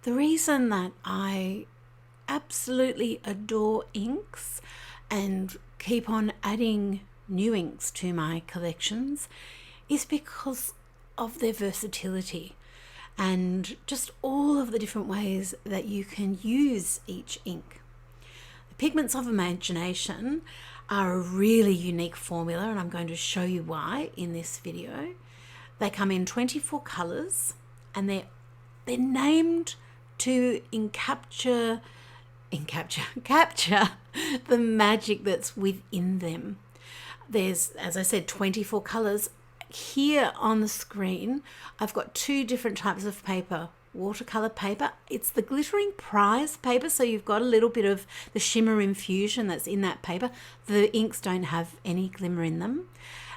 The reason that I absolutely adore inks and keep on adding new inks to my collections is because of their versatility and just all of the different ways that you can use each ink. The Pigments of Imagination are a really unique formula, and I'm going to show you why in this video. They come in 24 colours, and they're named to capture the magic that's within them. There's, as I said, 24 colours. Here on the screen, I've got two different types of paper. Watercolor paper, it's the glittering prize paper, so you've got a little bit of the shimmer infusion that's in that paper. The inks don't have any glimmer in them.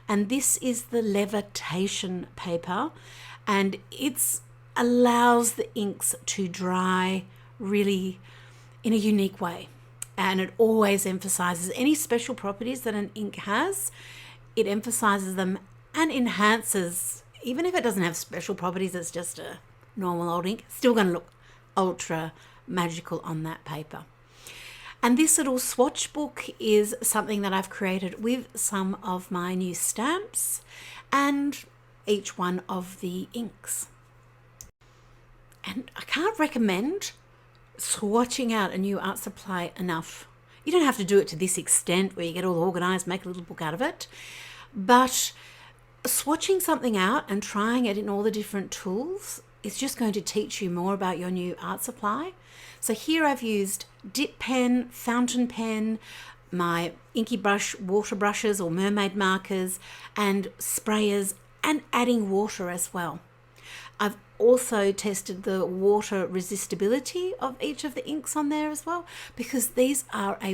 And this is the levitation paper, and it allows the inks to dry really in a unique way, and it always emphasizes any special properties that an ink has. It emphasizes them and enhances, even if it doesn't have special properties, it's just a normal old ink, still going to look ultra magical on that paper. And this little swatch book is something that I've created with some of my new stamps and each one of the inks. And I can't recommend swatching out a new art supply enough. You don't have to do it to this extent where you get all organized, make a little book out of it, but swatching something out and trying it in all the different tools is just going to teach you more about your new art supply. So here I've used dip pen, fountain pen, my inky brush, water brushes or mermaid markers, and sprayers, and adding water as well. I've also tested the water resistibility of each of the inks on there as well, because these are a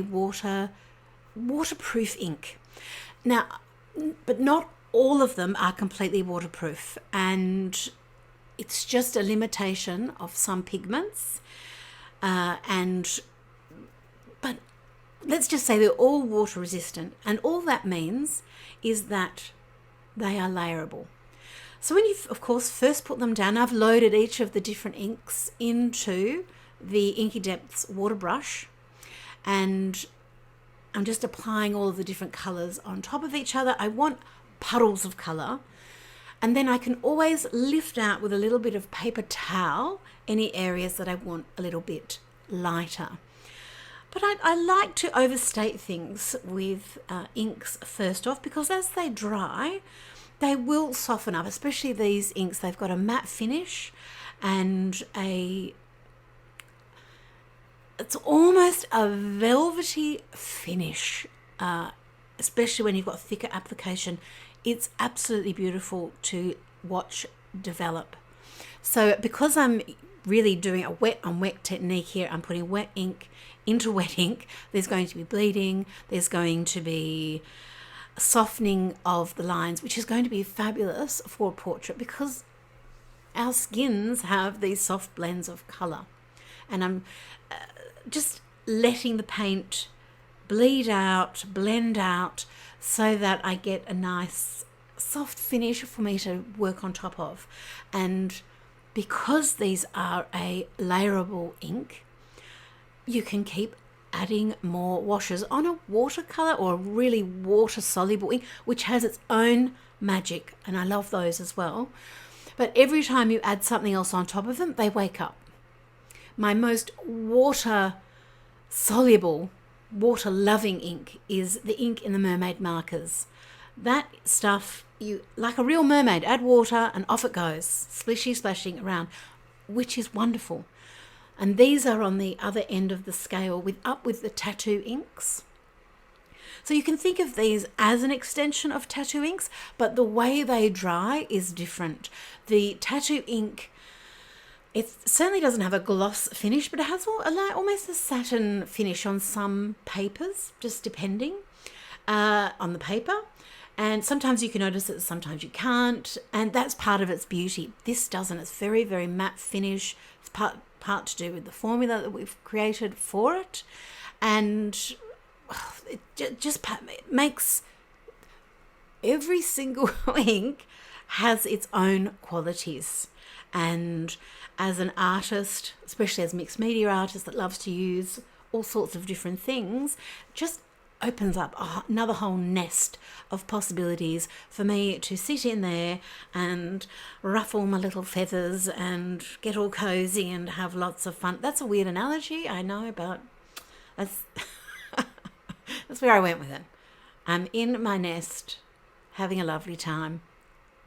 waterproof ink. Now, but not all of them are completely waterproof, and it's just a limitation of some pigments. But let's just say they're all water resistant, and all that means is that they are layerable. So when you, of course, first put them down, I've loaded each of the different inks into the Inky Depths water brush, and I'm just applying all of the different colours on top of each other. I want puddles of colour, and then I can always lift out with a little bit of paper towel any areas that I want a little bit lighter. But I like to overstate things with inks first off, because as they dry, they will soften up, especially these inks. They've got a matte finish and it's almost a velvety finish, especially when you've got thicker application. It's absolutely beautiful to watch develop. So because I'm really doing a wet on wet technique here, I'm putting wet ink into wet ink. There's going to be bleeding, there's going to be softening of the lines, which is going to be fabulous for a portrait because our skins have these soft blends of color. And I'm just letting the paint bleed out, blend out, so that I get a nice soft finish for me to work on top of. And because these are a layerable ink, you can keep adding more washes on a watercolor or a really water soluble ink, which has its own magic, and I love those as well. But every time you add something else on top of them, they wake up. My most water soluble, water loving ink is the ink in the mermaid markers. That stuff, you like a real mermaid, add water and off it goes, splishy splashing around, which is wonderful. And these are on the other end of the scale with the tattoo inks. So you can think of these as an extension of tattoo inks, but the way they dry is different. The tattoo ink, it certainly doesn't have a gloss finish, but it has almost a satin finish on some papers, just depending on the paper. And sometimes you can notice it, sometimes you can't, and that's part of its beauty. This doesn't. It's very, very matte finish. It's part to do with the formula that we've created for it, and it just makes every single ink has its own qualities. And as an artist, especially as a mixed media artist that loves to use all sorts of different things, just opens up another whole nest of possibilities for me to sit in there and ruffle my little feathers and get all cozy and have lots of fun. That's a weird analogy, I know, but that's that's where I went with it. I'm in my nest having a lovely time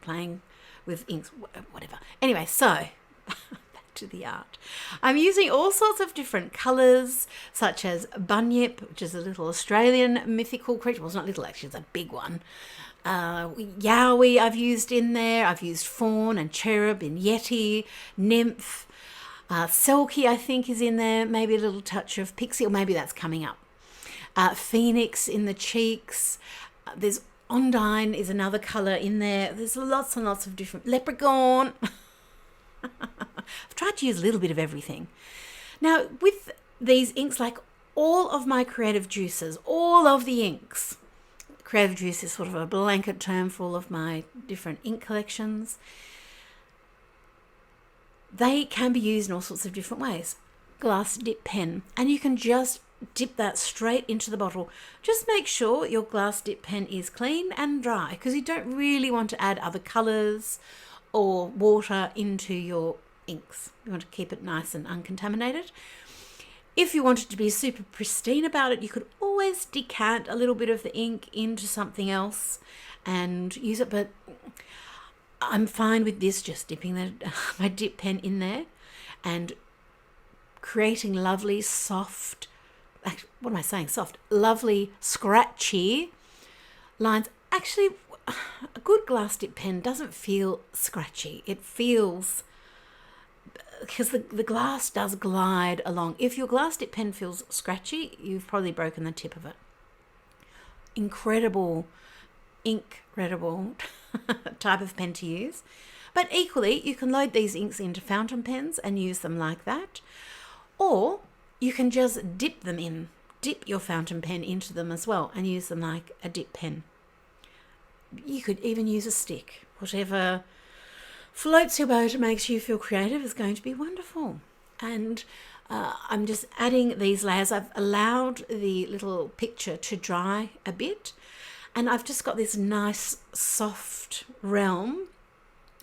playing with inks, whatever. Anyway, so back to the art. I'm using all sorts of different colours, such as bunyip, which is a little Australian mythical creature. Well, it's not little, actually, it's a big one. Yowie I've used in there. I've used fawn and cherub and yeti, nymph. Selkie, I think, is in there. Maybe a little touch of pixie, or maybe that's coming up. Phoenix in the cheeks. There's Ondine is another colour in there. There's lots and lots of different... Leprechaun. I've tried to use a little bit of everything. Now, with these inks, like all of my creative juices, all of the inks, creative juice is sort of a blanket term for all of my different ink collections, they can be used in all sorts of different ways. Glass dip pen, and you can just dip that straight into the bottle. Just make sure your glass dip pen is clean and dry, because you don't really want to add other colours or water into your inks. You want to keep it nice and uncontaminated. If you wanted to be super pristine about it, you could always decant a little bit of the ink into something else and use it, but I'm fine with this, just dipping my dip pen in there and creating lovely, soft, what am I saying? Soft, lovely, scratchy lines. Actually, a good glass dip pen doesn't feel scratchy. It feels, because the glass does glide along. If your glass dip pen feels scratchy, you've probably broken the tip of it. Incredible type of pen to use. But equally, you can load these inks into fountain pens and use them like that. Or you can just dip your fountain pen into them as well and use them like a dip pen. You could even use a stick. Whatever floats your boat and makes you feel creative is going to be wonderful. And I'm just adding these layers. I've allowed the little picture to dry a bit, and I've just got this nice soft realm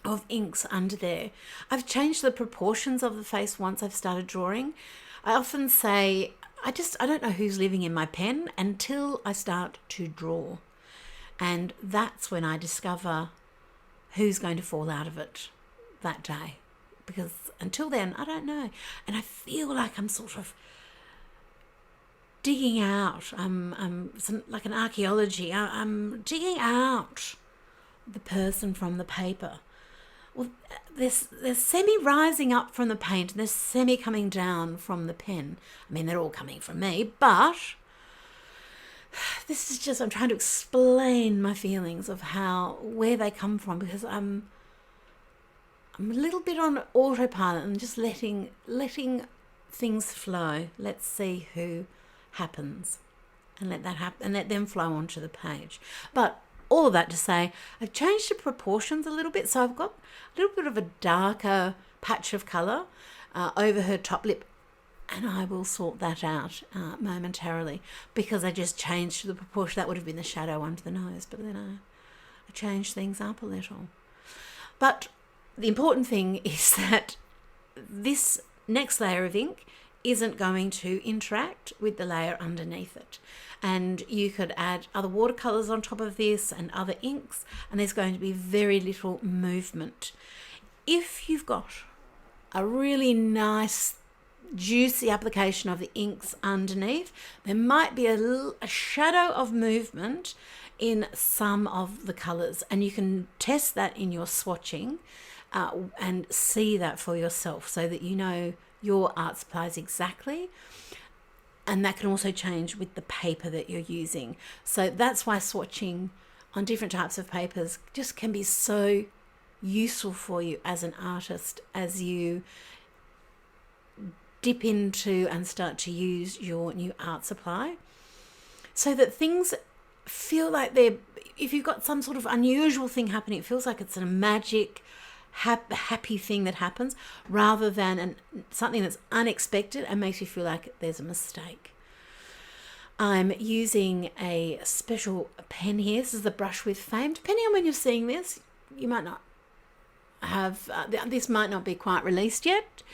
of inks under there. I've changed the proportions of the face once I've started drawing. I often say, I don't know who's living in my pen until I start to draw. And that's when I discover who's going to fall out of it that day. Because until then, I don't know. And I feel like I'm sort of digging out. I'm like an archaeology. I'm digging out the person from the paper. Well, there's semi-rising up from the paint and there's semi coming down from the pen. I mean, they're all coming from me, but this is just, I'm trying to explain my feelings of where they come from, because I'm a little bit on autopilot and just letting things flow. Let's see who happens and let that happen and let them flow onto the page. But all of that to say, I've changed the proportions a little bit. So I've got a little bit of a darker patch of colour over her top lip, and I will sort that out momentarily, because I just changed the proportion. That would have been the shadow under the nose, but then I changed things up a little. But the important thing is that this next layer of ink isn't going to interact with the layer underneath it. And you could add other watercolours on top of this and other inks, and there's going to be very little movement. If you've got a really nice, juicy application of the inks underneath, there might be a shadow of movement in some of the colours, and you can test that in your swatching and see that for yourself, so that you know your art supplies exactly. And that can also change with the paper that you're using. So that's why swatching on different types of papers just can be so useful for you as an artist, as you dip into and start to use your new art supply, so that things feel like if you've got some sort of unusual thing happening, it feels like it's a magic happy thing that happens, rather than something that's unexpected and makes you feel like there's a mistake. I'm using a special pen here. This is the Brush with Fame. Depending on when you're seeing this, you might not have, this might not be quite released yet.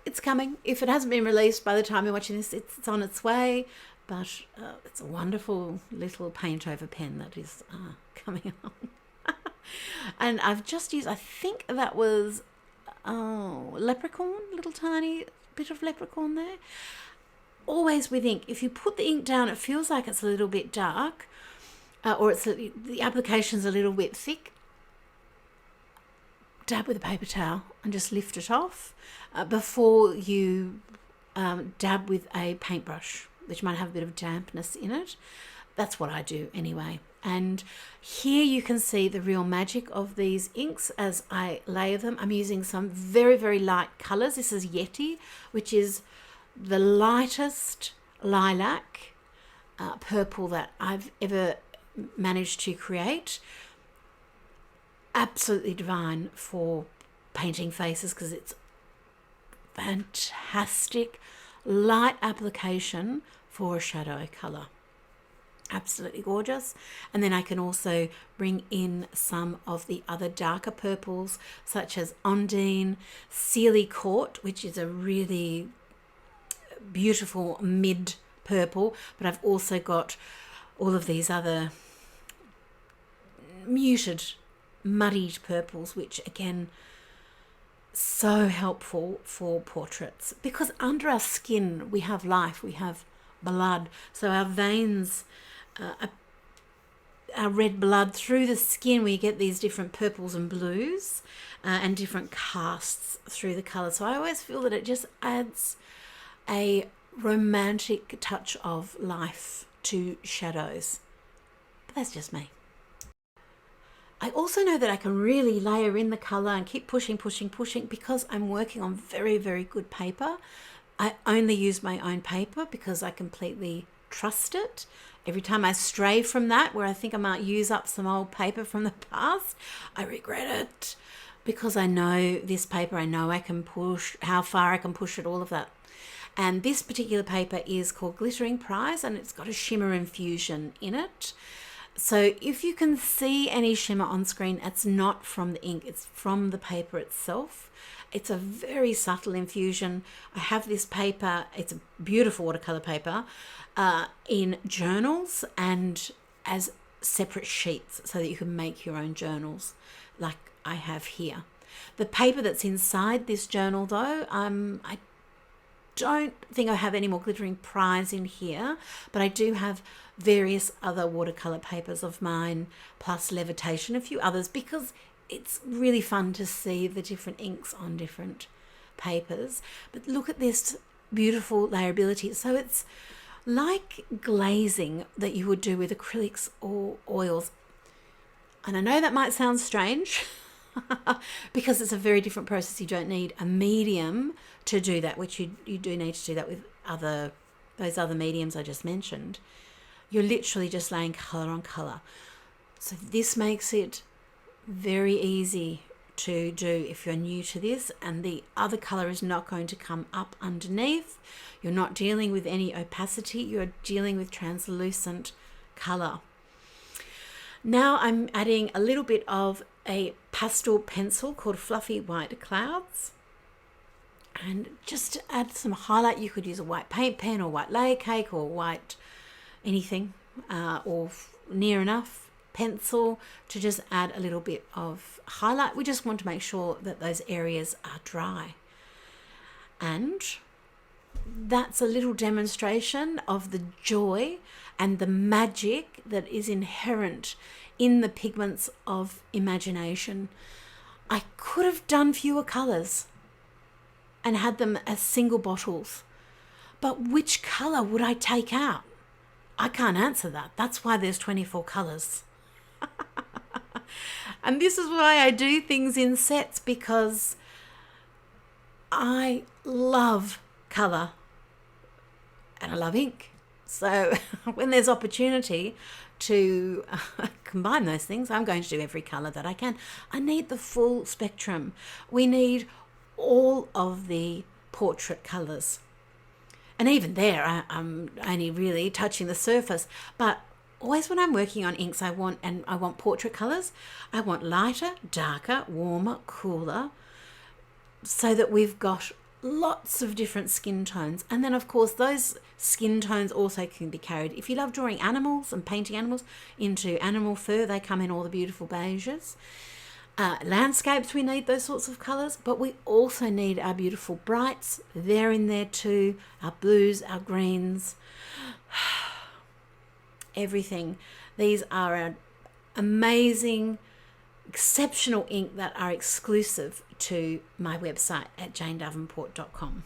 It's coming. If it hasn't been released by the time you're watching this, it's on its way. But it's a wonderful little paint over pen that is coming on. And I've just used, I think that was leprechaun, little tiny bit of leprechaun there. Always with ink, if you put the ink down, it feels like it's a little bit dark, or the application's a little bit thick. Dab with a paper towel and just lift it off before you dab with a paintbrush, which might have a bit of dampness in it. That's what I do anyway. And here you can see the real magic of these inks as I layer them. I'm using some very, very light colours. This is Yeti, which is the lightest lilac purple that I've ever managed to create. Absolutely divine for painting faces because it's fantastic light application for a shadow colour. Absolutely gorgeous. And then I can also bring in some of the other darker purples such as Ondine, Sealy Court, which is a really beautiful mid purple, but I've also got all of these other muted muddied purples, which again, so helpful for portraits, because under our skin we have life, we have blood, so our veins, our red blood through the skin, we get these different purples and blues and different casts through the colour. So I always feel that it just adds a romantic touch of life to shadows, but that's just me. I also know that I can really layer in the colour and keep pushing because I'm working on very, very good paper. I only use my own paper because I completely trust it. Every time I stray from that, where I think I might use up some old paper from the past, I regret it because I know this paper, I know I can push, how far I can push it, all of that. And this particular paper is called Glittering Prize and it's got a shimmer infusion in it. So if you can see any shimmer on screen, it's not from the ink, it's from the paper itself. It's a very subtle infusion. I have this paper, it's a beautiful watercolor paper, in journals and as separate sheets so that you can make your own journals like I have here. The paper that's inside this journal though, I don't think I have any more Glittering Prize in here, but I do have various other watercolor papers of mine, plus Levitation, a few others, because it's really fun to see the different inks on different papers. But look at this beautiful layerability. So it's like glazing that you would do with acrylics or oils. And I know that might sound strange because it's a very different process. You don't need a medium to do that, which you do need to do that with those other mediums I just mentioned. You're literally just laying colour on colour. So this makes it very easy to do if you're new to this, and the other colour is not going to come up underneath. You're not dealing with any opacity, you're dealing with translucent colour. Now I'm adding a little bit of a pastel pencil called Fluffy White Clouds. And just to add some highlight, you could use a white paint pen or white layer cake or white anything or near enough pencil to just add a little bit of highlight. We just want to make sure that those areas are dry. And that's a little demonstration of the joy and the magic that is inherent in the pigments of imagination. I could have done fewer colours and had them as single bottles, but which colour would I take out? I can't answer that. That's why there's 24 colours. And this is why I do things in sets, because I love colour and I love ink. So when there's opportunity to combine those things, I'm going to do every colour that I can. I need the full spectrum. We need all of the portrait colours. And even there, I'm only really touching the surface. But always when I'm working on inks, I want portrait colours. I want lighter, darker, warmer, cooler, so that we've got lots of different skin tones. And then, of course, those skin tones also can be carried. If you love drawing animals and painting animals into animal fur, they come in all the beautiful beiges. Landscapes, we need those sorts of colours, but we also need our beautiful brights. They're in there too. Our blues, our greens, everything. These are an amazing, exceptional ink that are exclusive to my website at janedavenport.com.